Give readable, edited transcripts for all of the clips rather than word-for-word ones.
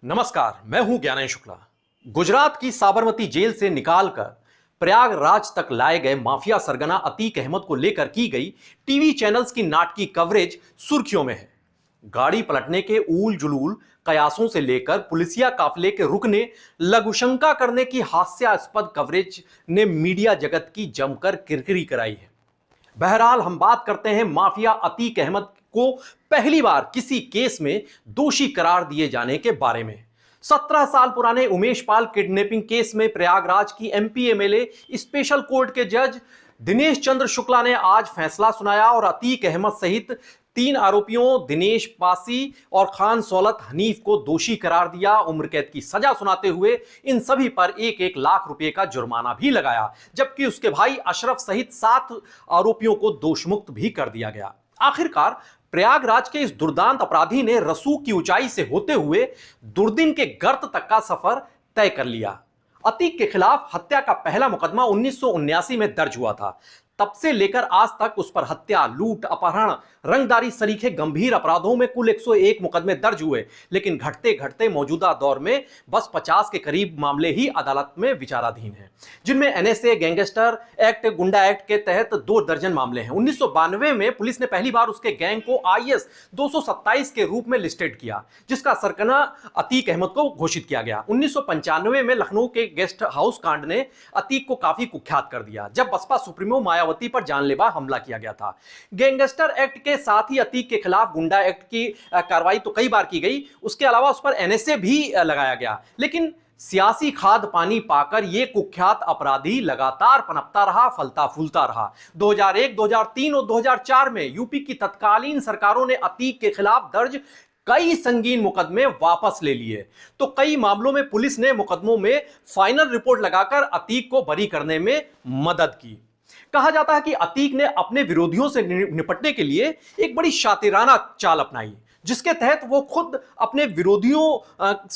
नमस्कार, मैं हूं ज्ञानेश शुक्ला। गुजरात की साबरमती जेल से निकालकर प्रयागराज तक लाए गए माफिया सरगना अतीक अहमद को लेकर की गई टीवी चैनल्स की नाटकीय कवरेज सुर्खियों में है। गाड़ी पलटने के ऊल जुलूल कयासों से लेकर पुलिसिया काफिले के रुकने, लघुशंका करने की हास्यास्पद कवरेज ने मीडिया जगत की जमकर किरकिरी कराई है। बहरहाल हम बात करते हैं माफिया अतीक अहमद को पहली बार किसी केस में दोषी करार दिए जाने के बारे में। 17 साल पुराने उमेश पाल किडनैपिंग केस में प्रयागराज की एमपी एमएलए स्पेशल कोर्ट के जज दिनेश चंद्र शुक्ला ने आज फैसला सुनाया और अतीक अहमद सहित 3 आरोपियों दिनेश पासी और खान सौलत हनीफ को दोषी करार दिया। उम्र कैद की सजा सुनाते हुए इन सभी पर 1-1 लाख रुपए का जुर्माना भी लगाया, जबकि उसके भाई अशरफ सहित 7 आरोपियों को दोषमुक्त भी कर दिया गया। आखिरकार प्रयागराज के इस दुर्दांत अपराधी ने रसूख की ऊंचाई से होते हुए दुर्दिन के गर्त तक का सफर तय कर लिया। अतीक के खिलाफ हत्या का पहला मुकदमा 1979 में दर्ज हुआ था। तब से लेकर आज तक उस पर हत्या, लूट, अपहरण, रंगदारी सरीखे गंभीर अपराधों में कुल 101 मुकदमे दर्ज हुए, लेकिन घटते घटते मौजूदा दौर में बस 50 के करीब मामले ही अदालत में विचाराधीन हैं, जिनमें एनएसए, गैंगस्टर एक्ट, गुंडा एक्ट के तहत 2 दर्जन मामले हैं। 1992 में पुलिस ने पहली बार उसके गैंग को आईएस 227 के रूप में लिस्टेड किया, जिसका सरगना अतीक अहमद को घोषित किया गया। 1995 में लखनऊ के गेस्ट हाउस कांड ने अतीक को काफी कुख्यात कर दिया, जब बसपा सुप्रीमो मायावती पर जानलेवा हमला किया गया था। गैंगस्टर एक्ट के साथ ही अतीक के खिलाफ गुंडा एक्ट की कार्रवाई तो कई बार की गई, उसके अलावा उस पर एनएसए भी लगाया गया, लेकिन सियासी खाद पानी पाकर यह कुख्यात अपराधी लगातार पनपता रहा, फलता फूलता रहा। 2001, 2003 और 2004 में यूपी की तत्कालीन सरकारों ने अतीक के खिलाफ दर्ज कई संगीन मुकदमे वापस ले लिए, तो कई मामलों में पुलिस ने मुकदमों में फाइनल रिपोर्ट लगाकर अतीक को बरी करने में मदद की। कहा जाता है कि अतीक ने अपने विरोधियों से निपटने के लिए एक बड़ी शातिराना चाल अपनाई, जिसके तहत वो खुद अपने विरोधियों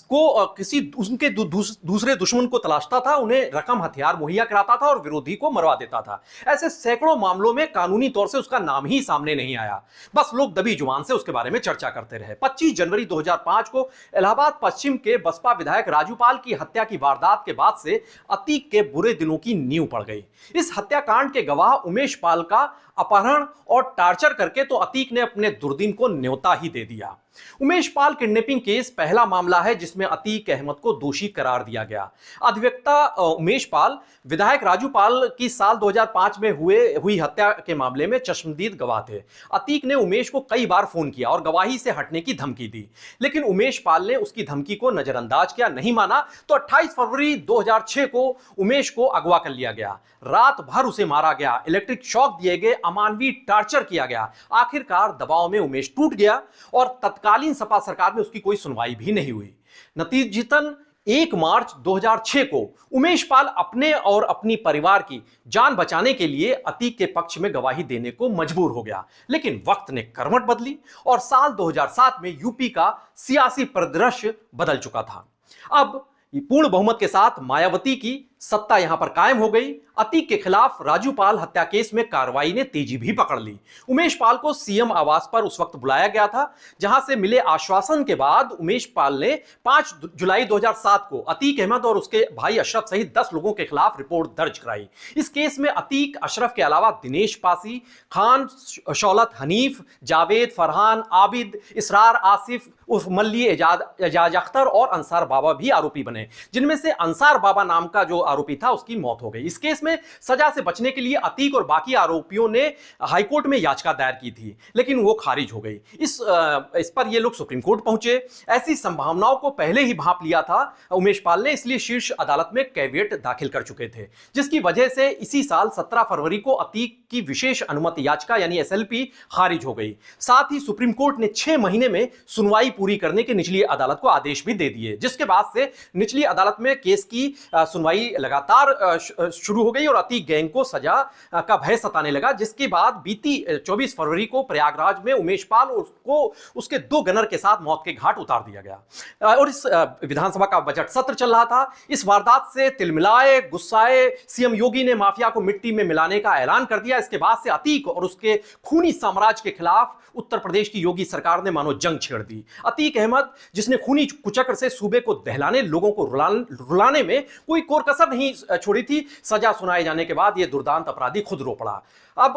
को किसी उनके दूसरे दुश्मन को तलाशता था, उन्हें रकम हथियार मुहैया कराता था और विरोधी को मरवा देता था। ऐसे सैकड़ों मामलों में कानूनी तौर से उसका नाम ही सामने नहीं आया, बस लोग दबी जुबान से उसके बारे में चर्चा करते रहे। 25 जनवरी 2005 को इलाहाबाद पश्चिम के बसपा विधायक राजू पाल की हत्या की वारदात के बाद से अतीक के बुरे दिनों की नींव पड़ गई। इस हत्याकांड के गवाह उमेश पाल का अपहरण और टार्चर करके तो अतीक ने अपने दुर्दिन को न्योता ही दे दिया। उमेश पाल किडनैपिंग केस पहला मामला है जिसमें अतीक अहमद को दोषी करार दिया गया। अधिवक्ता उमेश पाल विधायक राजू पाल की साल 2005 में हुई हत्या के मामले में चश्मदीद गवाह थे। अतीक ने उमेश को कई बार फोन किया और गवाही से हटने की धमकी दी, लेकिन उमेश पाल ने उसकी धमकी को नजरअंदाज किया, नहीं माना, तो 28 फरवरी 2006 को उमेश को अगवा कर लिया गया। रात भर उसे मारा गया, इलेक्ट्रिक शॉक दिए गए, अमानवीय टार्चर किया गया। आखिरकार दबाव में उमेश टूट गया और तत्कालीन सपा सरकार में उसकी कोई सुनवाई भी नहीं हुई। नतीजतन 1 मार्च 2006 को उमेश पाल अपने और अपनी परिवार की जान बचाने के लिए अतीक के पक्ष में गवाही देने को मजबूर हो गया, लेकिन वक्त ने करवट बदली और साल 2007 में यूपी का सियासी परिदृश्य बदल चुका था। अब पूर्ण बहुमत के साथ मायावती की सत्ता यहां पर कायम हो गई। अतीक के खिलाफ राजू पाल हत्या केस में कार्रवाई ने तेजी भी पकड़ ली। उमेश पाल को सीएम आवास पर उस वक्त बुलाया गया था, जहां से मिले आश्वासन के बाद उमेश पाल ने 5 जुलाई 2007 को अतीक अहमद और उसके भाई अशरफ सहित 10 लोगों के खिलाफ रिपोर्ट दर्ज कराई। इस केस में अतीक, अशरफ के अलावा दिनेश पासी, खान शौलत हनीफ, जावेद, फरहान, आबिद, इसरार, आसिफ उर्फ मल्ली, एजाज अख्तर और अंसार बाबा भी आरोपी बने, जिनमें से अंसार बाबा नाम का जो आरोपी था उसकी मौत हो गई। इस केस में सजा से बचने के लिए अतीक और बाकी आरोपियों ने हाईकोर्ट में याचिका दायर की थी, लेकिन वो खारिज हो गई। इस पर ये लोग सुप्रीम कोर्ट पहुंचे। ऐसी संभावनाओं को पहले ही भांप लिया था उमेश पाल ने, इसलिए शीर्ष अदालत में कैविएट दाखिल कर चुके थे, जिसकी वजह से इसी साल 17 फरवरी को अतीक की विशेष अनुमति याचिका यानी एसएलपी खारिज हो गई। साथ ही सुप्रीम कोर्ट ने 6 महीने में सुनवाई पूरी करने के निचली अदालत को आदेश भी दे दिए, जिसके बाद से निचली अदालत में केस की सुनवाई लगातार शुरू हो गई और अतीक गैंग को सजा का भय सताने लगा। जिसके बाद बीती 24 फरवरी को प्रयागराज में उमेश पाल को उसके 2 गनर के साथ मौत के घाट उतार दिया गया। और इस विधानसभा का बजट सत्र चल रहा था। इस वारदात से तिलमिलाए, गुस्साए सीएम योगी ने माफिया को मिट्टी में मिलाने का ऐलान कर दिया। दिया। इसके बाद से अतीक और उसके खूनी साम्राज्य के खिलाफ उत्तर प्रदेश की योगी सरकार ने मानो जंग छेड़ दी। अतीक अहमद, जिसने खूनी कुचक्र से सूबे को दहलाने, लोगों को रुलाने में कोई कोर कसर नहीं छोड़ी थी, सजा सुनाए जाने के बाद यह दुर्दांत अपराधी खुद रो पड़ा। अब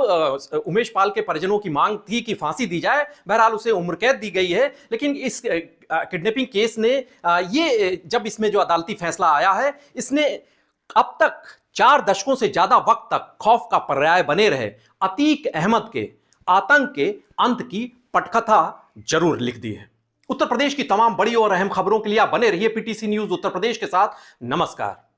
उमेश पाल के परिजनों की मांग थी कि फांसी दी जाए। बहरहाल उसे उम्र कैद दी गई है, लेकिन इस किडनैपिंग केस ने ये जब इसमें जो अदालती फैसला आया है, इसने अब तक 4 दशकों से ज्यादा वक्त तक खौफ का पर्याय बने रहे अतीक अहमद के आतंक के अंत की पटकथा जरूर लिख दी है। उत्तर प्रदेश की तमाम बड़ी और अहम खबरों के लिए आप बने रहिए पीटीसी न्यूज उत्तर प्रदेश के साथ। नमस्कार।